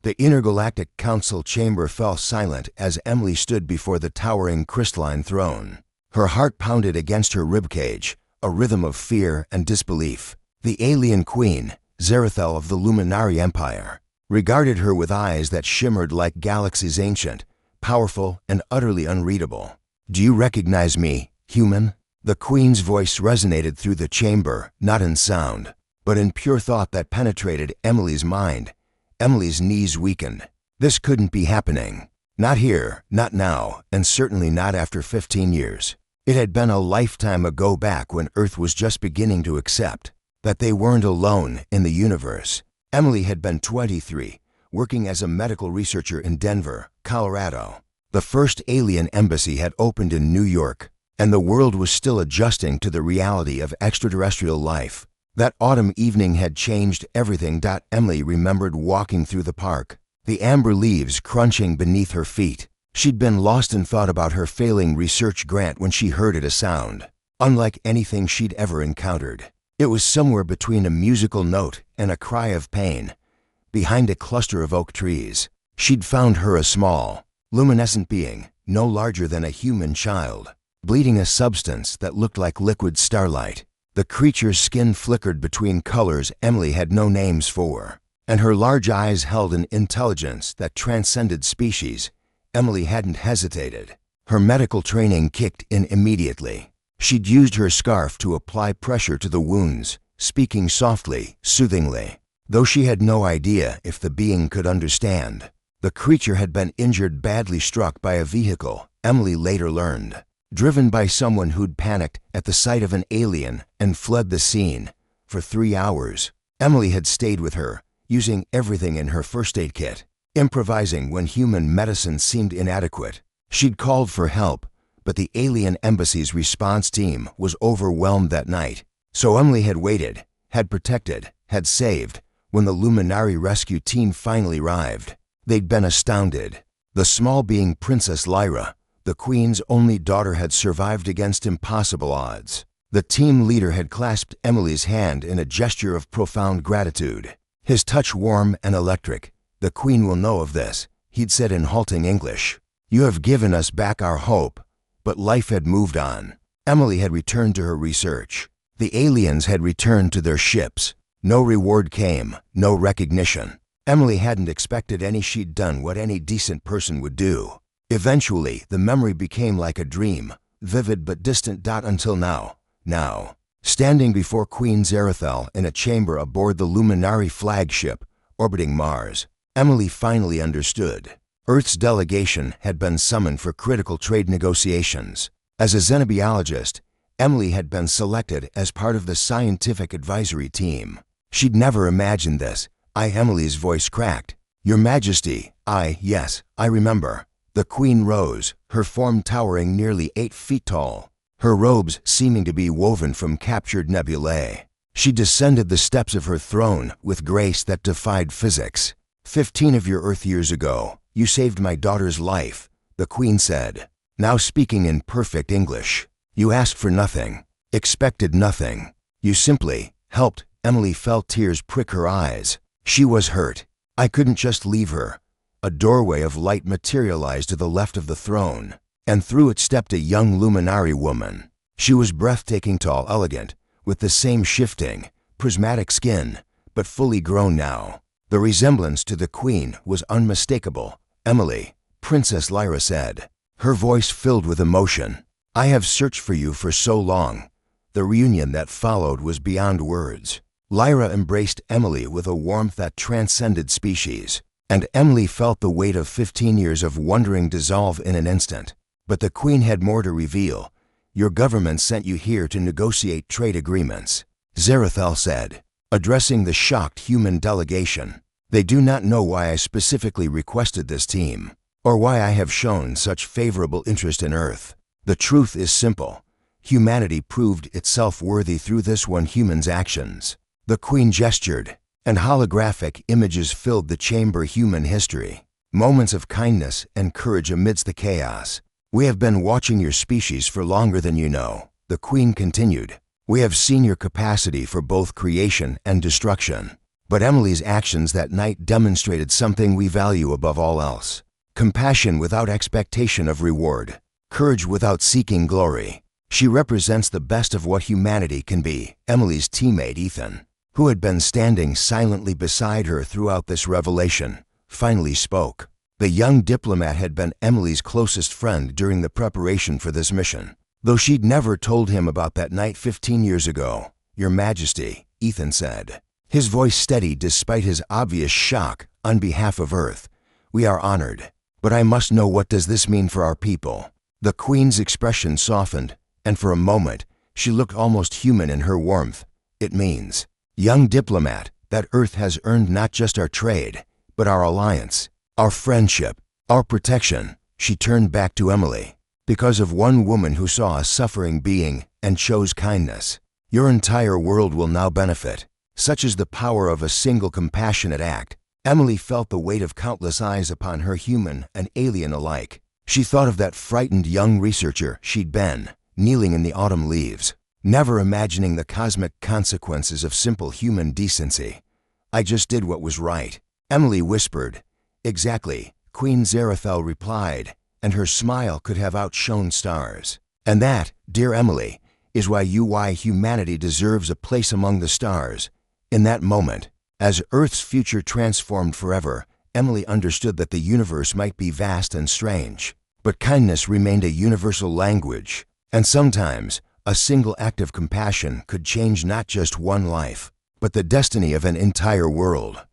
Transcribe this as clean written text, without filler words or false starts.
The intergalactic council chamber fell silent as Emily stood before the towering crystalline throne. Her heart pounded against her ribcage, a rhythm of fear and disbelief. The alien queen, Zerathel of the Luminari Empire, regarded her with eyes that shimmered like galaxies ancient, powerful, and utterly unreadable. "Do you recognize me, human?" The queen's voice resonated through the chamber, not in sound, but in pure thought that penetrated Emily's mind. Emily's knees weakened. This couldn't be happening. Not here, not now, and certainly not after 15 years. It had been a lifetime ago, back when Earth was just beginning to accept that they weren't alone in the universe. Emily had been 23, working as a medical researcher in Denver, Colorado. The first alien embassy had opened in New York, and the world was still adjusting to the reality of extraterrestrial life. That autumn evening had changed everything. Emily remembered walking through the park, the amber leaves crunching beneath her feet. She'd been lost in thought about her failing research grant when she heard a sound, unlike anything she'd ever encountered. It was somewhere between a musical note and a cry of pain. Behind a cluster of oak trees, she'd found her a small, luminescent being, no larger than a human child, bleeding a substance that looked like liquid starlight. The creature's skin flickered between colors Emily had no names for, and her large eyes held an intelligence that transcended species. Emily hadn't hesitated. Her medical training kicked in immediately. She'd used her scarf to apply pressure to the wounds, speaking softly, soothingly. Though she had no idea if the being could understand, the creature had been injured, badly struck by a vehicle, Emily later learned. Driven by someone who'd panicked at the sight of an alien and fled the scene. For 3 hours, Emily had stayed with her, using everything in her first aid kit, improvising when human medicine seemed inadequate. She'd called for help, but the alien embassy's response team was overwhelmed that night. So Emily had waited, had protected, had saved. When the Luminari rescue team finally arrived, they'd been astounded. The small being, Princess Lyra, the Queen's only daughter, had survived against impossible odds. The team leader had clasped Emily's hand in a gesture of profound gratitude, his touch warm and electric. "The Queen will know of this," he'd said in halting English. "You have given us back our hope." But life had moved on. Emily had returned to her research. The aliens had returned to their ships. No reward came, no recognition. Emily hadn't expected any. She'd done what any decent person would do. Eventually, the memory became like a dream, vivid but distant. Until now, standing before Queen Zerathel in a chamber aboard the Luminari flagship, orbiting Mars, Emily finally understood. Earth's delegation had been summoned for critical trade negotiations. As a xenobiologist, Emily had been selected as part of the scientific advisory team. She'd never imagined this. Emily's voice cracked. "Your Majesty, yes, I remember." The Queen rose, her form towering nearly 8 feet tall, her robes seeming to be woven from captured nebulae. She descended the steps of her throne with grace that defied physics. 15 of your Earth years ago, you saved my daughter's life," the Queen said, now speaking in perfect English. "You asked for nothing, expected nothing. You simply helped." Emily felt tears prick her eyes. She was hurt. "I couldn't just leave her." A doorway of light materialized to the left of the throne, and through it stepped a young Luminari woman. She was breathtaking, tall, elegant, with the same shifting, prismatic skin, but fully grown now. The resemblance to the Queen was unmistakable. "Emily," Princess Lyra said, her voice filled with emotion. "I have searched for you for so long." The reunion that followed was beyond words. Lyra embraced Emily with a warmth that transcended species, and Emily felt the weight of 15 years of wondering dissolve in an instant. But the Queen had more to reveal. "Your government sent you here to negotiate trade agreements," Zerathel said, addressing the shocked human delegation. "They do not know why I specifically requested this team, or why I have shown such favorable interest in Earth. The truth is simple. Humanity proved itself worthy through this one human's actions." The Queen gestured, and holographic images filled the chamber. Human history, moments of kindness and courage amidst the chaos. "We have been watching your species for longer than you know," the Queen continued. "We have seen your capacity for both creation and destruction. But Emily's actions that night demonstrated something we value above all else: compassion without expectation of reward, courage without seeking glory. She represents the best of what humanity can be. Emily's teammate Ethan, who had been standing silently beside her throughout this revelation, finally spoke. The young diplomat had been Emily's closest friend during the preparation for this mission, though she'd never told him about that night 15 years ago. "Your Majesty," Ethan said, his voice steady despite his obvious shock. "On behalf of Earth, we are honored. But I must know, what does this mean for our people?" The Queen's expression softened, and for a moment, she looked almost human in her warmth. "It means, young diplomat, that Earth has earned not just our trade, but our alliance, our friendship, our protection." She turned back to Emily. "Because of one woman who saw a suffering being and chose kindness, your entire world will now benefit. Such is the power of a single compassionate act." Emily felt the weight of countless eyes upon her, human and alien alike. She thought of that frightened young researcher she'd been, kneeling in the autumn leaves, never imagining the cosmic consequences of simple human decency. "I just did what was right," Emily whispered. "Exactly," Queen Zarathel replied, and her smile could have outshone stars. "And that, dear Emily, is why humanity deserves a place among the stars." In that moment, as Earth's future transformed forever, Emily understood that the universe might be vast and strange, but kindness remained a universal language, and sometimes a single act of compassion could change not just one life, but the destiny of an entire world.